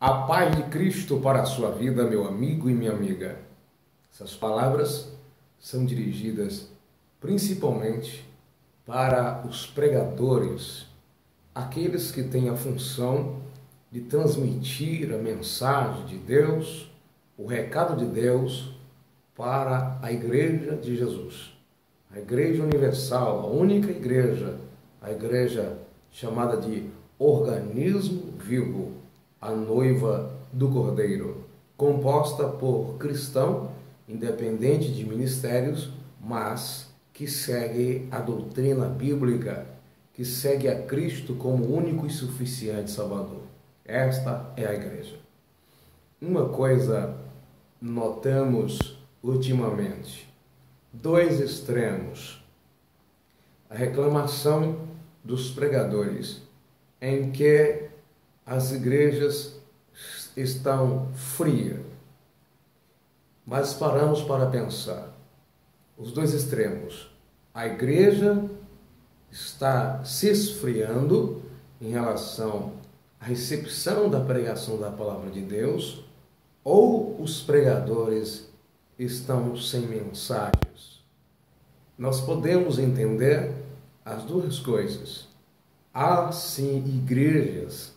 A paz de Cristo para a sua vida, meu amigo e minha amiga. Essas palavras são dirigidas principalmente para os pregadores, aqueles que têm a função de transmitir a mensagem de Deus, o recado de Deus para a Igreja de Jesus. A Igreja Universal, a única igreja, a igreja chamada de organismo vivo, a noiva do Cordeiro, composta por cristão, independente de ministérios, mas que segue a doutrina bíblica, que segue a Cristo como único e suficiente Salvador. Esta é a igreja. Uma coisa notamos ultimamente: dois extremos. A reclamação dos pregadores, em que as igrejas estão frias. Mas paramos para pensar. Os dois extremos. A igreja está se esfriando em relação à recepção da pregação da palavra de Deus, ou os pregadores estão sem mensagens. Nós podemos entender as duas coisas. Há sim igrejas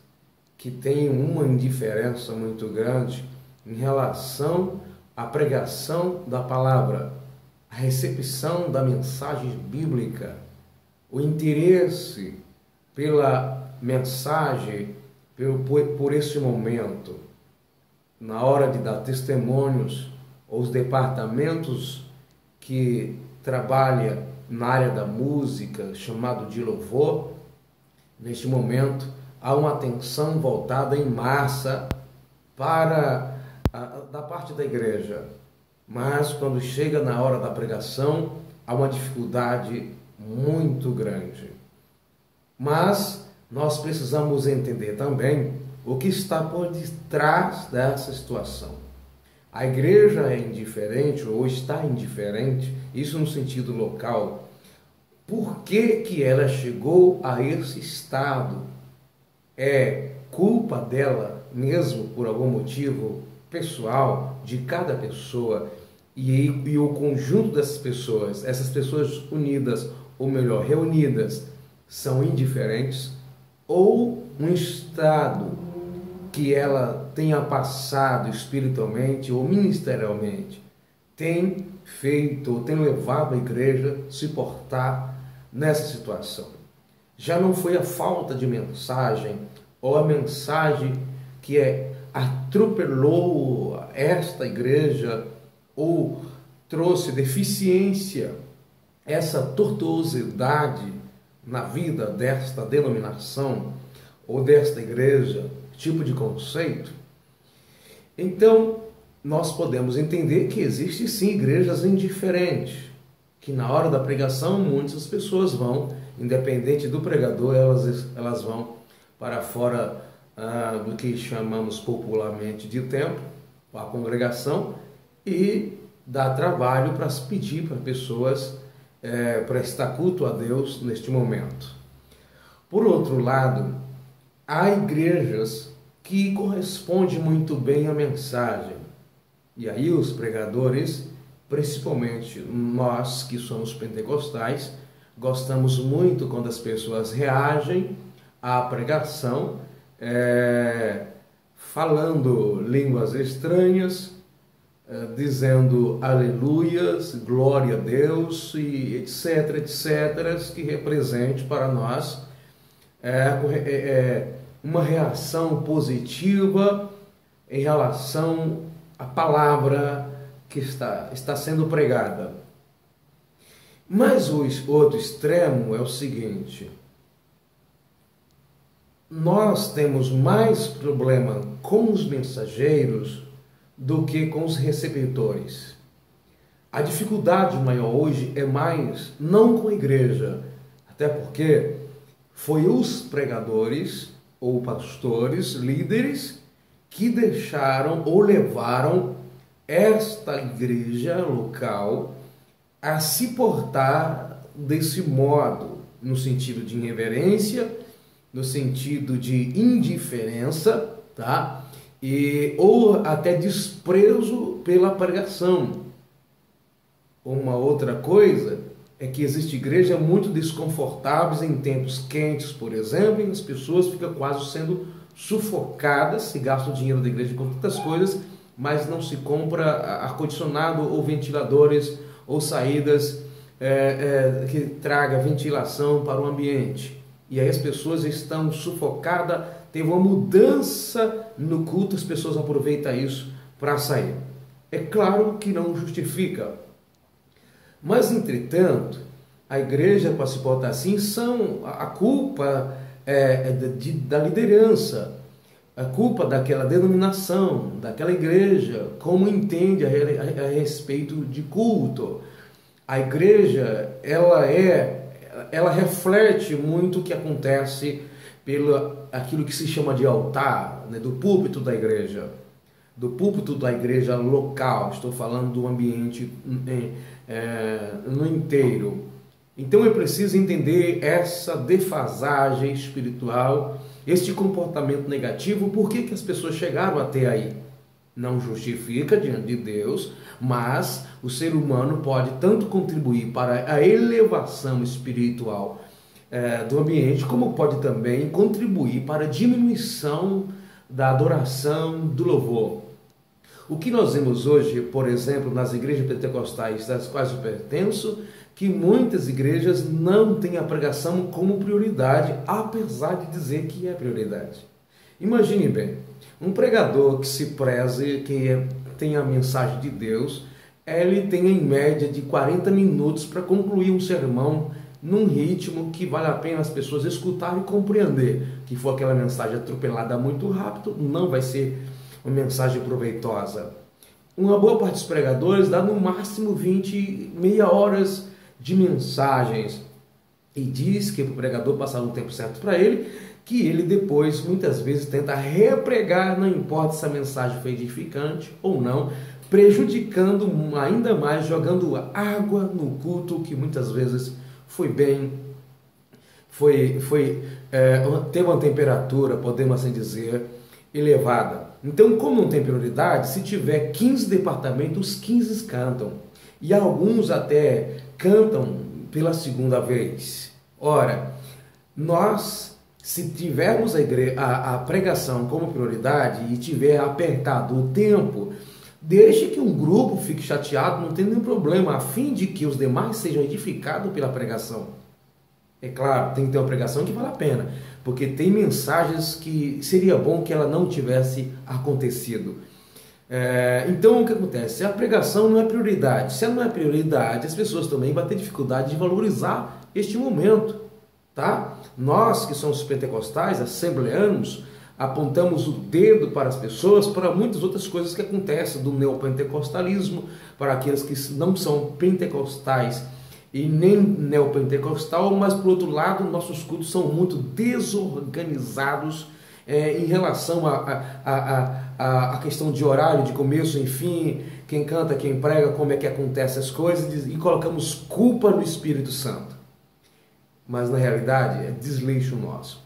que têm uma indiferença muito grande em relação à pregação da palavra, a recepção da mensagem bíblica, o interesse pela mensagem, por esse momento, na hora de dar testemunhos, os departamentos que trabalham na área da música, chamado de louvor, neste momento há uma atenção voltada em massa da parte da igreja. Mas quando chega na hora da pregação, há uma dificuldade muito grande. Mas nós precisamos entender também o que está por detrás dessa situação. A igreja é indiferente ou está indiferente, isso no sentido local. Por que ela chegou a esse estado? É culpa dela mesmo, por algum motivo pessoal, de cada pessoa, e o conjunto dessas pessoas, essas pessoas unidas, ou melhor, reunidas, são indiferentes, ou um estado que ela tenha passado espiritualmente ou ministerialmente tem feito, tem levado a igreja a se portar nessa situação. Já não foi a falta de mensagem ou a mensagem que atropelou esta igreja ou trouxe deficiência, essa tortuosidade na vida desta denominação ou desta igreja, tipo de conceito. Então, nós podemos entender que existe sim igrejas indiferentes, que na hora da pregação muitas pessoas vão, independente do pregador, elas vão para fora do que chamamos popularmente de templo, a congregação, e dá trabalho para se pedir para pessoas prestar culto a Deus neste momento. Por outro lado, há igrejas que correspondem muito bem à mensagem. E aí os pregadores, principalmente nós que somos pentecostais, gostamos muito quando as pessoas reagem à pregação, falando línguas estranhas, dizendo aleluias, glória a Deus, e etc, etc, que represente para nós uma reação positiva em relação à palavra que está sendo pregada. Mas o outro extremo é o seguinte: nós temos mais problema com os mensageiros do que com os receptores. A dificuldade maior hoje é mais não com a igreja, até porque foi os pregadores ou pastores, líderes, que deixaram ou levaram esta igreja local a se portar desse modo, no sentido de irreverência, no sentido de indiferença, tá? ou até desprezo pela pregação. Uma outra coisa é que existe igrejas muito desconfortáveis em tempos quentes, por exemplo, e as pessoas ficam quase sendo sufocadas, se gasta o dinheiro da igreja com tantas coisas, mas não se compra ar-condicionado ou ventiladores ou saídas que traga ventilação para o ambiente. E aí as pessoas estão sufocadas, teve uma mudança no culto, as pessoas aproveitam isso para sair. É claro que não justifica, mas entretanto, a igreja, para se portar assim, a culpa da liderança, a culpa daquela denominação, daquela igreja, como entende a respeito de culto. A igreja, ela reflete muito o que acontece pelo aquilo que se chama de altar, né, do púlpito da igreja. Do púlpito da igreja local, estou falando do ambiente no inteiro. Então é preciso entender essa defasagem espiritual, este comportamento negativo, por que as pessoas chegaram até aí. Não justifica diante de Deus, mas o ser humano pode tanto contribuir para a elevação espiritual do ambiente, como pode também contribuir para a diminuição da adoração, do louvor. O que nós vemos hoje, por exemplo, nas igrejas pentecostais das quais eu pertenço, que muitas igrejas não têm a pregação como prioridade, apesar de dizer que é prioridade. Imagine bem, um pregador que se preze, que tem a mensagem de Deus, ele tem em média de 40 minutos para concluir um sermão num ritmo que vale a pena as pessoas escutarem e compreender. Que for aquela mensagem atropelada muito rápido, não vai ser uma mensagem proveitosa. Uma boa parte dos pregadores dá no máximo meia horas de mensagens, e diz que para o pregador passar um tempo certo para ele, que ele depois muitas vezes tenta repregar, não importa se a mensagem foi edificante ou não, prejudicando ainda mais, jogando água no culto, que muitas vezes teve uma temperatura, podemos assim dizer, elevada. Então, como não tem prioridade, se tiver 15 departamentos, os 15 cantam. E alguns até cantam pela segunda vez. Ora, se tivermos a pregação como prioridade e tiver apertado o tempo, deixe que um grupo fique chateado, não tem nenhum problema, a fim de que os demais sejam edificados pela pregação. É claro, tem que ter uma pregação que vale a pena, porque tem mensagens que seria bom que ela não tivesse acontecido. Então o que acontece? A pregação não é prioridade. Se ela não é prioridade, as pessoas também vão ter dificuldade de valorizar este momento, tá? Nós que somos pentecostais, assembleanos, apontamos o dedo para as pessoas, para muitas outras coisas que acontecem, do neopentecostalismo, para aqueles que não são pentecostais e nem neopentecostal, mas por outro lado, nossos cultos são muito desorganizados em relação à questão de horário, de começo e fim, quem canta, quem prega, como é que acontecem as coisas, e colocamos culpa no Espírito Santo. Mas na realidade é desleixo nosso.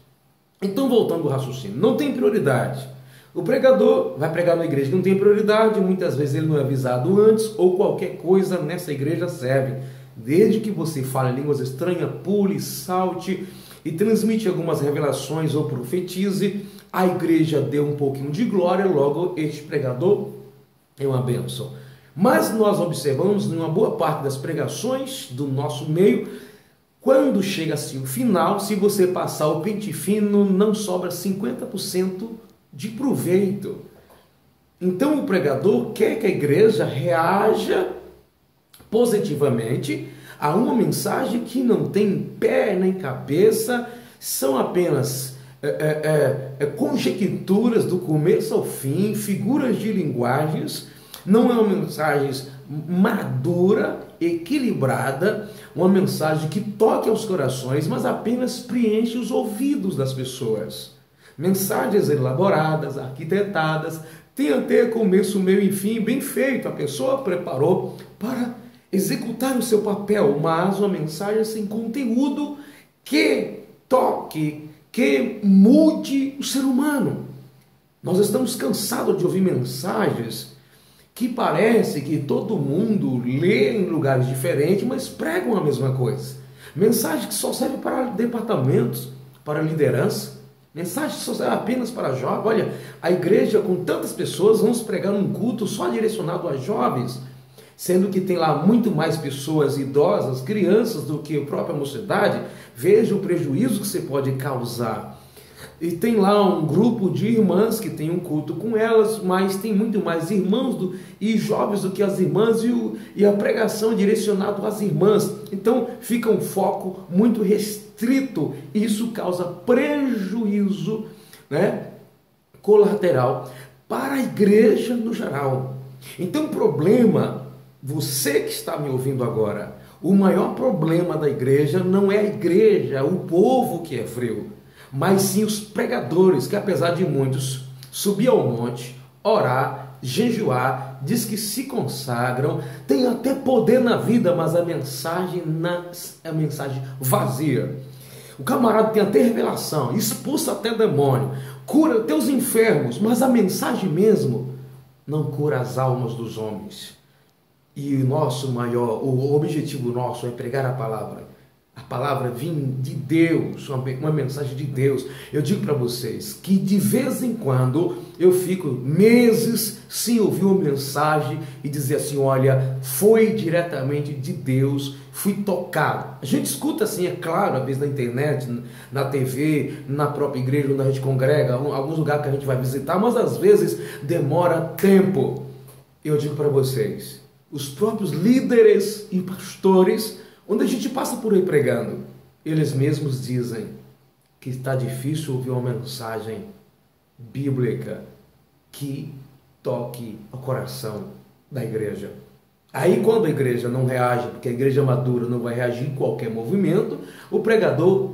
Então, voltando ao raciocínio, não tem prioridade. O pregador vai pregar na igreja que não tem prioridade, muitas vezes ele não é avisado antes, ou qualquer coisa nessa igreja serve. Desde que você fale línguas estranhas, pule, salte e transmite algumas revelações ou profetize, a igreja deu um pouquinho de glória, logo este pregador é uma bênção. Mas nós observamos em uma boa parte das pregações do nosso meio, quando chega assim o final, se você passar o pente fino, não sobra 50% de proveito. Então o pregador quer que a igreja reaja positivamente a uma mensagem que não tem pé nem cabeça, são apenas conjecturas do começo ao fim, figuras de linguagens, não é uma mensagem madura, equilibrada, uma mensagem que toque aos corações, mas apenas preenche os ouvidos das pessoas. Mensagens elaboradas, arquitetadas, tem até começo, meio e fim bem feito, a pessoa preparou para executar o seu papel, mas uma mensagem sem conteúdo que toque, que mude o ser humano. Nós estamos cansados de ouvir mensagens que parece que todo mundo lê em lugares diferentes, mas pregam a mesma coisa. Mensagem que só serve para departamentos, para liderança. Mensagem que só serve apenas para jovens. Olha, a igreja com tantas pessoas, vamos pregar um culto só direcionado a jovens, sendo que tem lá muito mais pessoas idosas, crianças, do que a própria mocidade. Veja o prejuízo que você pode causar. E tem lá um grupo de irmãs que tem um culto com elas, mas tem muito mais irmãos e jovens do que as irmãs, e a pregação é direcionada às irmãs. Então fica um foco muito restrito, e isso causa prejuízo, né, colateral para a igreja no geral. Então o problema, você que está me ouvindo agora, o maior problema da igreja não é a igreja, o povo que é frio, mas sim os pregadores, que apesar de muitos subir ao monte, orar, jejuar, diz que se consagram, tem até poder na vida, mas a mensagem é mensagem vazia. O camarada tem até revelação, expulsa até demônio, cura até os enfermos, mas a mensagem mesmo não cura as almas dos homens. E o objetivo nosso é pregar a palavra. A palavra vem de Deus, uma mensagem de Deus. Eu digo para vocês que de vez em quando eu fico meses sem ouvir uma mensagem e dizer assim, olha, foi diretamente de Deus, fui tocado. A gente escuta assim, é claro, às vezes na internet, na TV, na própria igreja onde a gente congrega, alguns lugares que a gente vai visitar, mas às vezes demora tempo. Eu digo para vocês, os próprios líderes e pastores, onde a gente passa por aí pregando, eles mesmos dizem que está difícil ouvir uma mensagem bíblica que toque o coração da igreja. Aí quando a igreja não reage, porque a igreja madura não vai reagir em qualquer movimento, o pregador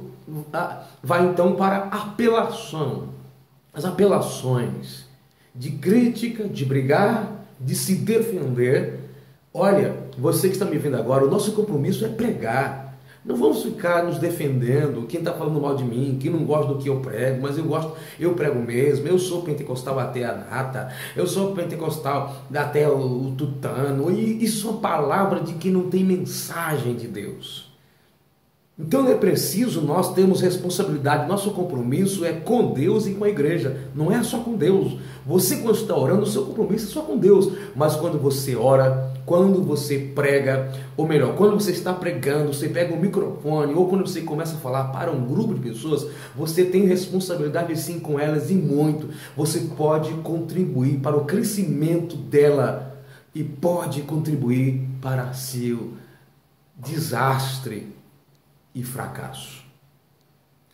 vai então para apelação. As apelações de crítica, de brigar, de se defender. Olha, você que está me vendo agora, o nosso compromisso é pregar. Não vamos ficar nos defendendo, quem está falando mal de mim, quem não gosta do que eu prego, mas eu prego mesmo, eu sou pentecostal até a nata, eu sou pentecostal até o tutano, e isso é uma palavra de quem não tem mensagem de Deus. Então é preciso nós termos responsabilidade, nosso compromisso é com Deus e com a igreja, não é só com Deus. Você quando está orando, o seu compromisso é só com Deus, mas quando você ora, quando você prega, ou melhor, quando você está pregando, você pega um microfone, ou quando você começa a falar para um grupo de pessoas, você tem responsabilidade sim com elas e muito. Você pode contribuir para o crescimento dela e pode contribuir para seu desastre e fracasso.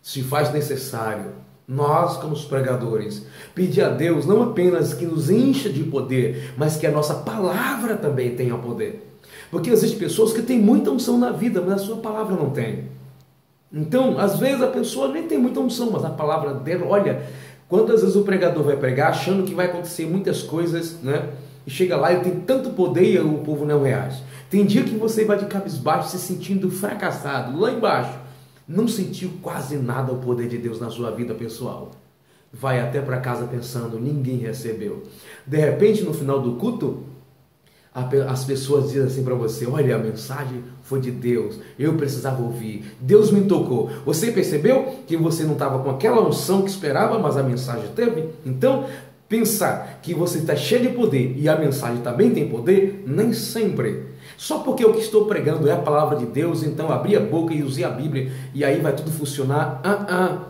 Se faz necessário, nós como os pregadores, pedir a Deus não apenas que nos encha de poder, mas que a nossa palavra também tenha poder. Porque existem pessoas que têm muita unção na vida, mas a sua palavra não tem. Então, às vezes a pessoa nem tem muita unção, mas a palavra dela, olha, quantas vezes o pregador vai pregar achando que vai acontecer muitas coisas, né? E chega lá e tem tanto poder e o povo não reage. Tem dia que você vai de cabisbaixo se sentindo fracassado, lá embaixo. Não sentiu quase nada o poder de Deus na sua vida pessoal. Vai até para casa pensando, ninguém recebeu. De repente, no final do culto, as pessoas dizem assim para você, olha, a mensagem foi de Deus, eu precisava ouvir, Deus me tocou. Você percebeu que você não estava com aquela unção que esperava, mas a mensagem teve? Então, pensar que você está cheio de poder e a mensagem também tem poder, nem sempre. Só porque o que estou pregando é a palavra de Deus, então abrir a boca e usar a Bíblia e aí vai tudo funcionar.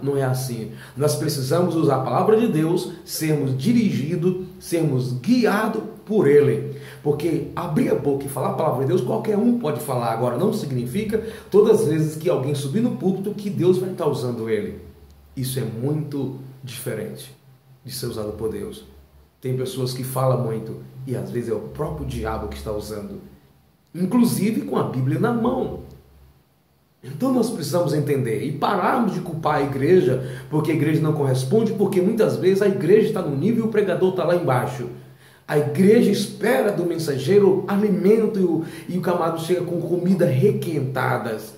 Não é assim. Nós precisamos usar a palavra de Deus, sermos dirigidos, sermos guiados por Ele. Porque abrir a boca e falar a palavra de Deus, qualquer um pode falar. Agora, não significa todas as vezes que alguém subir no púlpito que Deus vai estar usando ele. Isso é muito diferente de ser usado por Deus. Tem pessoas que falam muito e às vezes é o próprio diabo que está usando. Inclusive com a Bíblia na mão. Então nós precisamos entender e pararmos de culpar a igreja porque a igreja não corresponde, porque muitas vezes a igreja está no nível e o pregador está lá embaixo. A igreja espera do mensageiro alimento e o camarada chega com comida requentadas.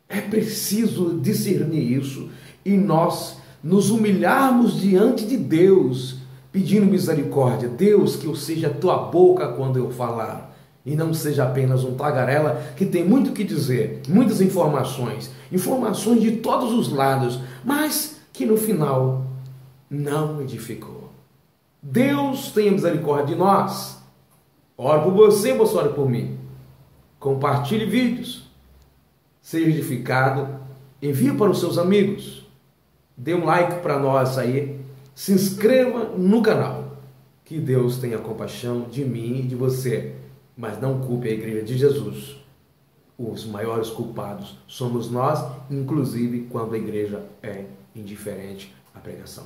É preciso discernir isso e nós nos humilharmos diante de Deus, pedindo misericórdia. Deus, que eu seja a tua boca quando eu falar, e não seja apenas um tagarela que tem muito o que dizer, muitas informações de todos os lados, mas que no final não edificou. Deus tenha misericórdia de nós. Oro por você, você ora por mim. Compartilhe vídeos. Seja edificado. Envie para os seus amigos. Dê um like para nós aí. Se inscreva no canal. Que Deus tenha compaixão de mim e de você. Mas não culpe a Igreja de Jesus. Os maiores culpados somos nós, inclusive quando a igreja é indiferente à pregação.